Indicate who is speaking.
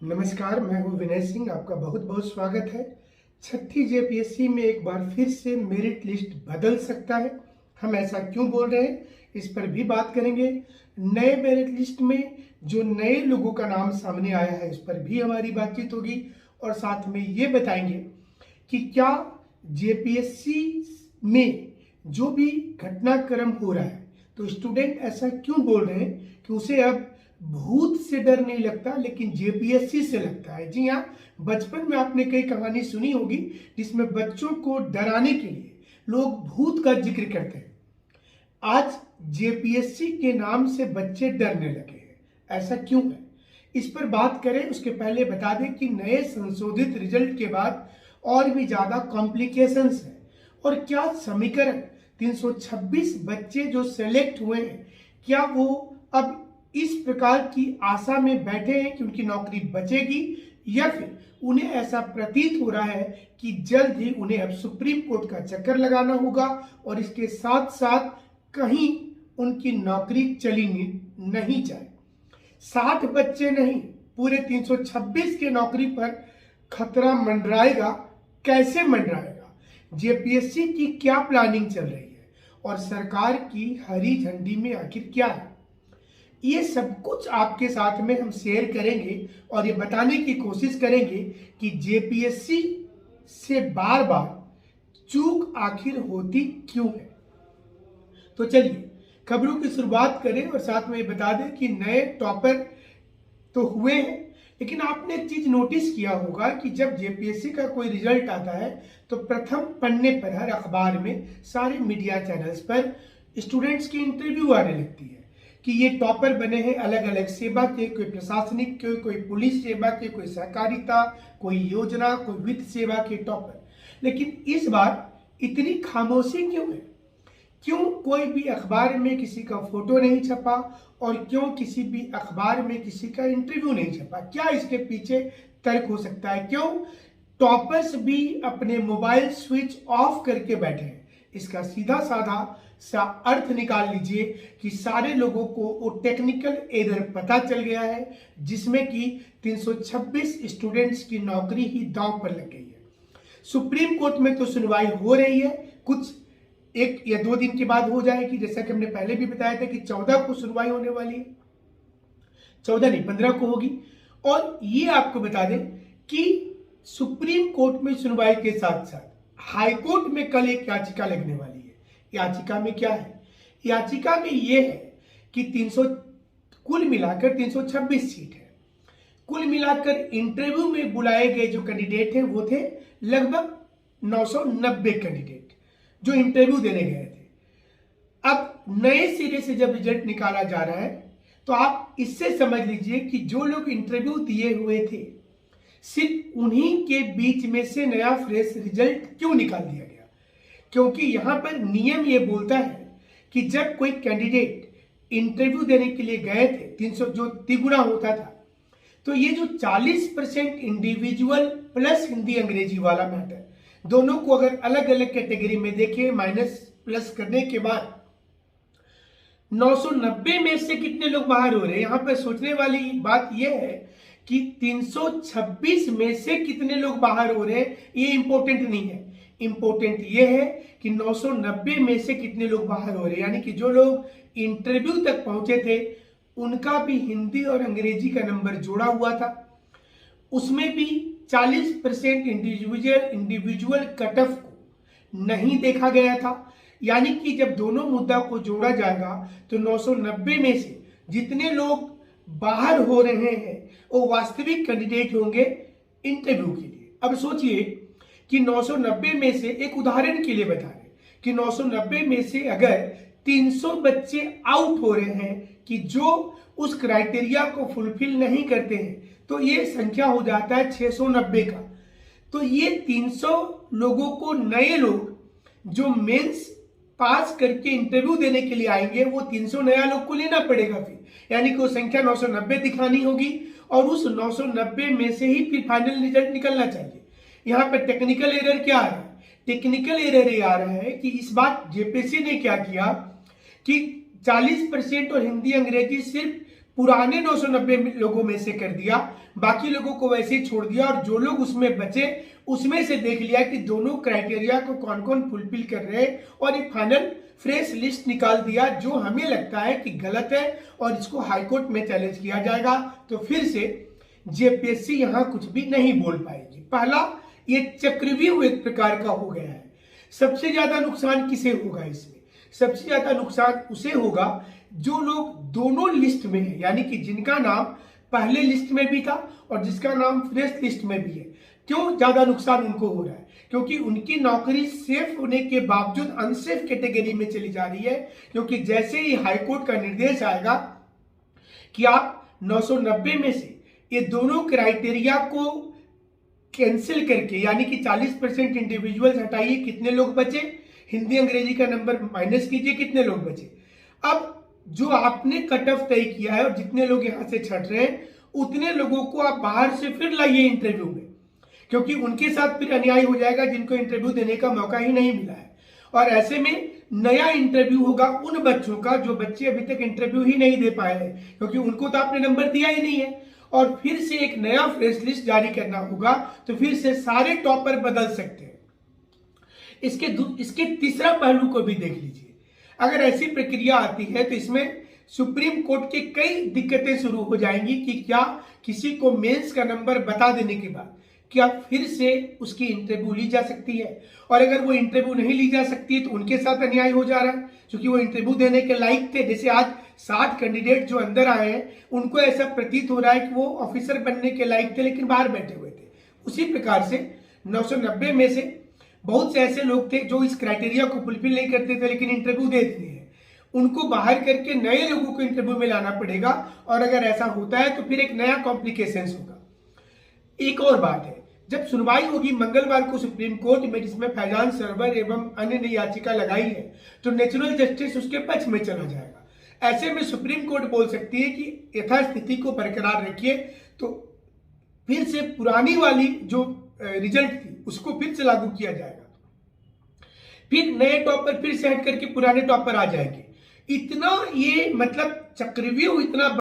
Speaker 1: नमस्कार, मैं हूं विनय सिंह। आपका बहुत बहुत स्वागत है। छठी जेपीएससी में एक बार फिर से मेरिट लिस्ट बदल सकता है। हम ऐसा क्यों बोल रहे हैं, इस पर भी बात करेंगे। नए मेरिट लिस्ट में जो नए लोगों का नाम सामने आया है, इस पर भी हमारी बातचीत होगी। और साथ में ये बताएंगे कि क्या जेपीएससी में जो भी घटनाक्रम हो रहा है, तो स्टूडेंट ऐसा क्यों बोल रहे हैं कि उसे अब भूत से डर नहीं लगता, लेकिन जेपीएससी से लगता है। जी हाँ, बचपन में आपने कई कहानी सुनी होगी जिसमें बच्चों को डराने के लिए लोग भूत का जिक्र करते हैं। आज जेपीएससी के नाम से बच्चे डरने लगे हैं। ऐसा क्यों है, इस पर बात करें। उसके पहले बता दें कि नए संशोधित रिजल्ट के बाद और भी ज्यादा कॉम्प्लिकेशंस हैं। और क्या समीकरण 326 बच्चे जो सेलेक्ट हुए हैं, क्या वो अब इस प्रकार की आशा में बैठे हैं कि उनकी नौकरी बचेगी, या फिर उन्हें ऐसा प्रतीत हो रहा है कि जल्द ही उन्हें अब सुप्रीम कोर्ट का चक्कर लगाना होगा और इसके साथ साथ कहीं उनकी नौकरी चली नहीं जाए। 60 बच्चे नहीं, पूरे 326 के नौकरी पर खतरा मंडराएगा। कैसे मंडराएगा, जेपीएससी की क्या प्लानिंग चल रही है और सरकार की हरी झंडी में आखिर क्या है, ये सब कुछ आपके साथ में हम शेयर करेंगे और ये बताने की कोशिश करेंगे कि जेपीएससी से बार बार चूक आखिर होती क्यों है। तो चलिए खबरों की शुरुआत करें और साथ में ये बता दें कि नए टॉपर तो हुए हैं, लेकिन आपने एक चीज नोटिस किया होगा कि जब जेपीएससी का कोई रिजल्ट आता है तो प्रथम पन्ने पर हर अखबार में, सारे मीडिया चैनल्स पर स्टूडेंट्स की इंटरव्यू आने लगती है कि ये टॉपर बने हैं अलग अलग सेवा के, कोई प्रशासनिक के, कोई पुलिस सेवा के, कोई सहकारिता, कोई योजना, कोई वित्त सेवा के टॉपर। लेकिन इस बार इतनी खामोशी क्यों है? क्यों कोई भी अखबार में किसी का फोटो नहीं छपा और क्यों किसी भी अखबार में किसी का इंटरव्यू नहीं छपा? क्या इसके पीछे तर्क हो सकता है? क्यों टॉपर्स भी अपने मोबाइल स्विच ऑफ करके बैठे हैं? इसका सीधा साधा सा अर्थ निकाल लीजिए कि सारे लोगों को वो टेक्निकल एरर पता चल गया है जिसमें कि 326 स्टूडेंट्स की नौकरी ही दांव पर लग गई है। सुप्रीम कोर्ट में तो सुनवाई हो रही है, कुछ 1 या 2 दिन के बाद हो जाएगी, जैसा कि हमने पहले भी बताया था कि 14 को सुनवाई होने वाली है। 14 नहीं, 15 को होगी। और ये आपको बता दें कि सुप्रीम कोर्ट में सुनवाई के साथ साथ हाई कोर्ट में कल एक याचिका लगने वाली है। याचिका में क्या है? याचिका में ये है कि 300 कुल मिलाकर 326 सीट है। कुल मिलाकर इंटरव्यू में बुलाए गए जो कैंडिडेट हैं वो थे लगभग 990 कैंडिडेट जो इंटरव्यू देने गए थे। अब नए सिरे से जब रिजल्ट निकाला जा रहा है तो आप इससे समझ लीजिए कि जो लोग इंटरव्यू दिए हुए थे, सिर्फ उन्हीं के बीच में से नया फ्रेश रिजल्ट क्यों निकाल दिया गया? क्योंकि यहां पर नियम ये बोलता है कि जब कोई कैंडिडेट इंटरव्यू देने के लिए गए थे, 300 जो तिगुना होता था, तो ये जो 40% इंडिविजुअल प्लस हिंदी अंग्रेजी वाला मैटर, दोनों को अगर अलग अलग कैटेगरी में देखें, माइनस प्लस करने के बाद 990 में से कितने लोग बाहर हो रहे हैं? यहां पर सोचने वाली बात यह है कि 326 में से कितने लोग बाहर हो रहे हैं, ये इंपॉर्टेंट नहीं है। इंपॉर्टेंट ये है कि 990 में से कितने लोग बाहर हो रहे हैं, यानी कि जो लोग इंटरव्यू तक पहुंचे थे उनका भी हिंदी और अंग्रेजी का नंबर जोड़ा हुआ था। उसमें भी 40% इंडिविजुअल कट ऑफ को नहीं देखा गया था। यानी कि जब दोनों मुद्दा को जोड़ा जाएगा तो 990 में से जितने लोग बाहर हो रहे हैं वो वास्तविक कैंडिडेट होंगे इंटरव्यू के लिए। अब सोचिए कि 990 में से, एक उदाहरण के लिए बता रहे कि 990 में से अगर 300 बच्चे आउट हो रहे हैं कि जो उस क्राइटेरिया को फुलफिल नहीं करते हैं, तो ये संख्या हो जाता है 690 का। तो ये 300 लोगों को, नए लोग जो मेंस पास करके इंटरव्यू देने के लिए आएंगे, वो 300 नया लोग को लेना पड़ेगा फिर, यानी कि वो संख्या 990 दिखानी होगी और उस 990 में से ही फिर फाइनल रिजल्ट निकलना चाहिए। यहां पर टेक्निकल एरर क्या है? टेक्निकल एरर ये आ रहा है कि इस बार जेपीएससी ने क्या किया कि 40% और हिंदी अंग्रेजी सिर्फ पुराने 990 लोगों में से कर दिया, बाकी लोगों को वैसे ही छोड़ दिया, और जो लोग उसमें बचे उसमें से देख लिया कि दोनों क्राइटेरिया को कौन कौन फुलफिल कर रहे हैं, और एक फाइनल फ्रेश लिस्ट निकाल दिया, जो हमें लगता है कि गलत है और इसको हाईकोर्ट में चैलेंज किया जाएगा। तो फिर से जेपीएससी यहां कुछ भी नहीं बोल पाएगी। पहला, ये चक्रव्यूह एक प्रकार का हो गया है। सबसे ज्यादा नुकसान किसे होगा इसमें? सबसे ज्यादा नुकसान उसे होगा जो लोग दोनों लिस्ट में है, यानी कि जिनका नाम पहले लिस्ट में भी था और जिसका नाम फ्रेश लिस्ट में भी है। क्यों ज्यादा नुकसान उनको हो रहा है? क्योंकि उनकी नौकरी सेफ होने के बावजूद अनसेफ कैटेगरी में चली जा रही है, क्योंकि जैसे ही हाईकोर्ट का निर्देश आएगा कि आप 990 में से ये दोनों क्राइटेरिया को कैंसिल करके, यानी कि 40% इंडिविजुअल्स हटाइए, कितने लोग बचे? हिंदी अंग्रेजी का नंबर माइनस कीजिए, कितने लोग बचे? अब जो आपने कट ऑफ तय किया है और जितने लोग यहां से छट रहे हैं, उतने लोगों को आप बाहर से फिर लाइए इंटरव्यू में, क्योंकि उनके साथ फिर अन्याय हो जाएगा जिनको इंटरव्यू देने का मौका ही नहीं मिला है। और ऐसे में नया इंटरव्यू होगा उन बच्चों का जो बच्चे अभी तक इंटरव्यू ही नहीं दे पाए हैं, क्योंकि उनको तो आपने नंबर दिया ही नहीं है। और फिर से एक नया फ्रेश लिस्ट जारी करना होगा, तो फिर से सारे टॉपर बदल सकते हैं। इसके तीसरा पहलू को भी देख लीजिए। अगर ऐसी प्रक्रिया आती है तो इसमें सुप्रीम कोर्ट की कई दिक्कतें शुरू हो जाएंगी कि क्या किसी को मेंस का नंबर बता देने के बाद क्या फिर से उसकी इंटरव्यू ली जा सकती है? और अगर वो इंटरव्यू नहीं ली जा सकती तो उनके साथ अन्याय हो जा रहा है, क्योंकि वो इंटरव्यू देने के लायक थे। जैसे आज 60 कैंडिडेट जो अंदर आए हैं, उनको ऐसा प्रतीत हो रहा है कि वो ऑफिसर बनने के लायक थे लेकिन बाहर बैठे हुए थे। उसी प्रकार से 990 में से बहुत से ऐसे लोग थे जो इस क्राइटेरिया को फुलफिल नहीं करते थे लेकिन इंटरव्यू दे दिए हैं, उनको बाहर करके नए लोगों को इंटरव्यू में लाना पड़ेगा। और अगर ऐसा होता है तो फिर एक नया कॉम्प्लिकेशंस होगा। एक और बात है, जब सुनवाई होगी मंगलवार को सुप्रीम कोर्ट में, जिसमें फैजान सरवर एवं अन्य ने याचिका लगाई है, तो नेचुरल जस्टिस उसके पक्ष में चला जाएगा। ऐसे में सुप्रीम कोर्ट बोल सकती है कि यथास्थिति को बरकरार रखिए, तो फिर से पुरानी वाली जो रिजल्ट थी उसको फिर से लागू किया जाएगा, फिर नए टॉपर फिर से हट करके पुराने टॉपर आ जाएंगे। इतना ये मतलब चक्रव्यूह इतना